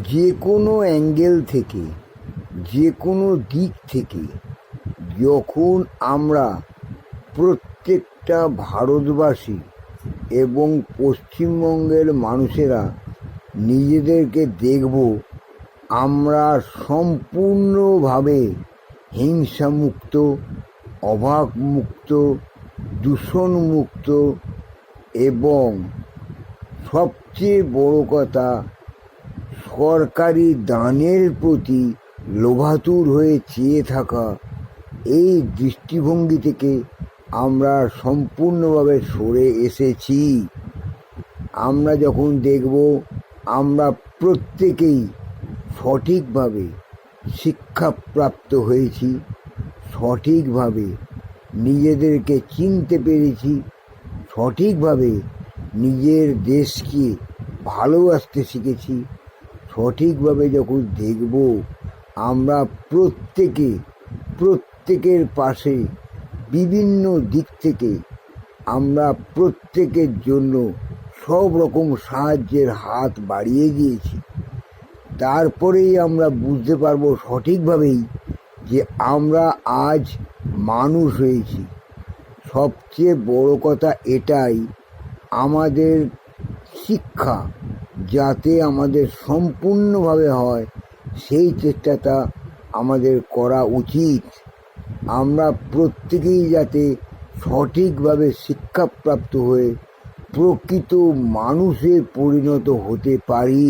যে কোনো অ্যাঙ্গেল থেকে, যে কোনো দিক থেকে যখন আমরা প্রত্যেকটা ভারতবাসী এবং পশ্চিমবঙ্গের মানুষেরা নিজেদেরকে দেখব আমরা সম্পূর্ণভাবে হিংসামুক্ত, অভাবমুক্ত, দূষণমুক্ত এবং সবচেয়ে বড় কথা সরকারি দানের প্রতি লোভাতুর হয়ে চেয়ে থাকা, এই দৃষ্টিভঙ্গি থেকে আমরা সম্পূর্ণভাবে সরে এসেছি। আমরা যখন দেখব আমরা প্রত্যেকেই সঠিকভাবে শিক্ষাপ্রাপ্ত হয়েছি, সঠিকভাবে নিজেদেরকে চিনতে পেরেছি, সঠিকভাবে নিজের দেশকে ভালোবাসতে শিখেছি, সঠিকভাবে যখন দেখব আমরা প্রত্যেকের পাশে বিভিন্ন দিক থেকে আমরা প্রত্যেকের জন্য সব রকম সাহায্যের হাত বাড়িয়ে দিয়েছি, তারপরেই আমরা বুঝতে পারবো সঠিকভাবেই যে আমরা আজ মানুষ হয়েছি। সবচেয়ে বড় কথা এটাই, আমাদের শিক্ষা যাতে আমাদের সম্পূর্ণভাবে হয় সেই চেষ্টাটা আমাদের করা উচিত। আমরা প্রত্যেকেই যাতে সঠিকভাবে শিক্ষাপ্রাপ্ত হয়ে প্রকৃত মানুষে পরিণত হতে পারি,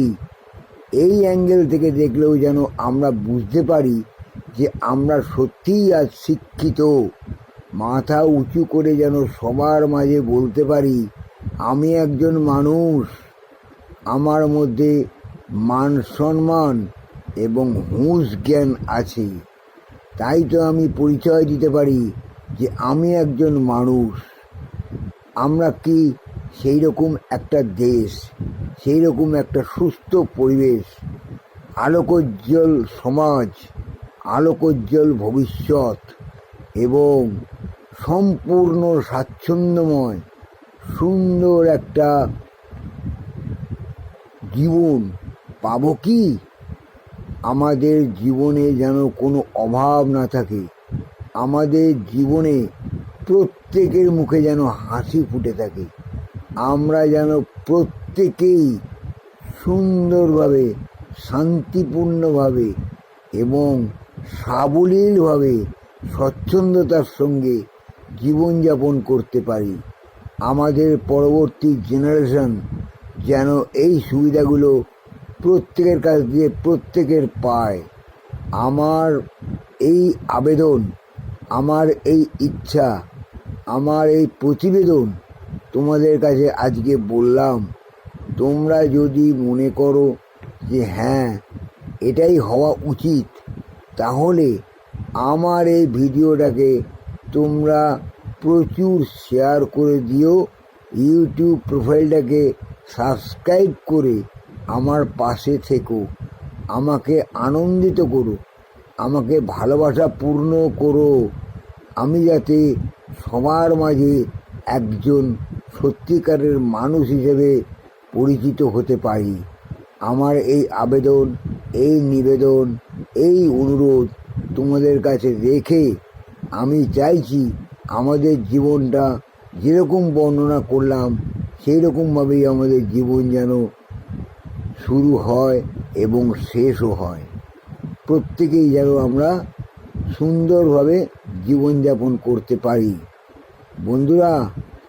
এই অ্যাঙ্গেল থেকে দেখলেও যেন আমরা বুঝতে পারি যে আমরা সত্যিই আজ শিক্ষিত। মাথা উঁচু করে যেন সবার মাঝে বলতে পারি আমি একজন মানুষ, আমার মধ্যে মান সম্মান এবং হুঁশ জ্ঞান আছে, তাই তো আমি পরিচয় দিতে পারি যে আমি একজন মানুষ। আমরা কি সেই রকম একটা দেশ, সেই রকম একটা সুস্থ পরিবেশ, আলোকোজ্জ্বল সমাজ, আলোকোজ্জ্বল ভবিষ্যৎ এবং সম্পূর্ণ স্বাচ্ছন্দ্যময় সুন্দর একটা জীবন পাবো কি? আমাদের জীবনে যেন কোনো অভাব না থাকে, আমাদের জীবনে প্রত্যেকের মুখে যেন হাসি ফুটে থাকে, আমরা যেন প্রত্যেকেই সুন্দরভাবে, শান্তিপূর্ণভাবে এবং সাবলীলভাবে স্বচ্ছন্দতার সঙ্গে জীবনযাপন করতে পারি। আমাদের পরবর্তী জেনারেশন যেন এই সুবিধাগুলো প্রত্যেকের কাছ দিয়ে প্রত্যেকের পায়। আমার এই আবেদন, আমার এই ইচ্ছা, আমার এই প্রতিবেদন তোমাদের কাছে আজকে বললাম। তোমরা যদি মনে করো যে হ্যাঁ এটাই হওয়া উচিত, তাহলে আমার এই ভিডিওটাকে তোমরা প্রচুর শেয়ার করে দিও, ইউটিউব প্রোফাইলটাকে সাবস্ক্রাইব করে আমার পাশে থেকো, আমাকে আনন্দিত করো, আমাকে ভালোবাসা পূর্ণ করো, আমি যাতে সবার মাঝে একজন সত্যিকারের মানুষ হিসেবে পরিচিত হতে পারি। আমার এই আবেদন, এই নিবেদন, এই অনুরোধ তোমাদের কাছে রেখে আমি চাইছি আমাদের জীবনটা যেরকম বর্ণনা করলাম সেই রকমভাবেই আমাদের জীবন যেন শুরু হয় এবং শেষও হয়। প্রত্যেকেই যেন আমরা সুন্দরভাবে জীবনযাপন করতে পারি। বন্ধুরা,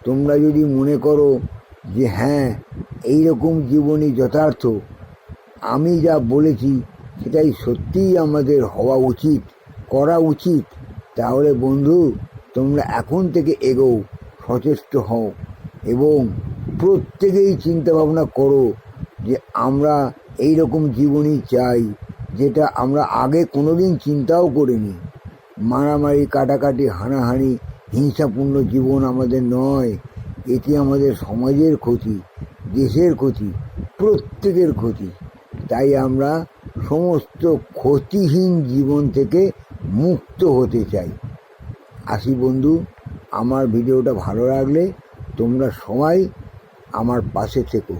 তোমরা যদি মনে করো যে হ্যাঁ এই রকম জীবনই যথার্থ, আমি যা বলেছি সেটাই সত্যিই আমাদের হওয়া উচিত, করা উচিত, তাহলে বন্ধু তোমরা এখন থেকে এগোও, সচেষ্ট হও এবং প্রত্যেকেই চিন্তাভাবনা করো যে আমরা এই রকম জীবনই চাই, যেটা আমরা আগে কোনোদিন চিন্তাও করিনি। মারামারি, কাটাকাটি, হানাহানি, হিংসাপূর্ণ জীবন আমাদের নয়। এতে আমাদের সমাজের ক্ষতি, দেশের ক্ষতি, প্রত্যেকের ক্ষতি। তাই আমরা সমস্ত ক্ষতিহীন জীবন থেকে মুক্ত হতে চাই। আসি বন্ধু, আমার ভিডিওটা ভালো লাগলে তোমরা সবাই আমার পাশে থেকো।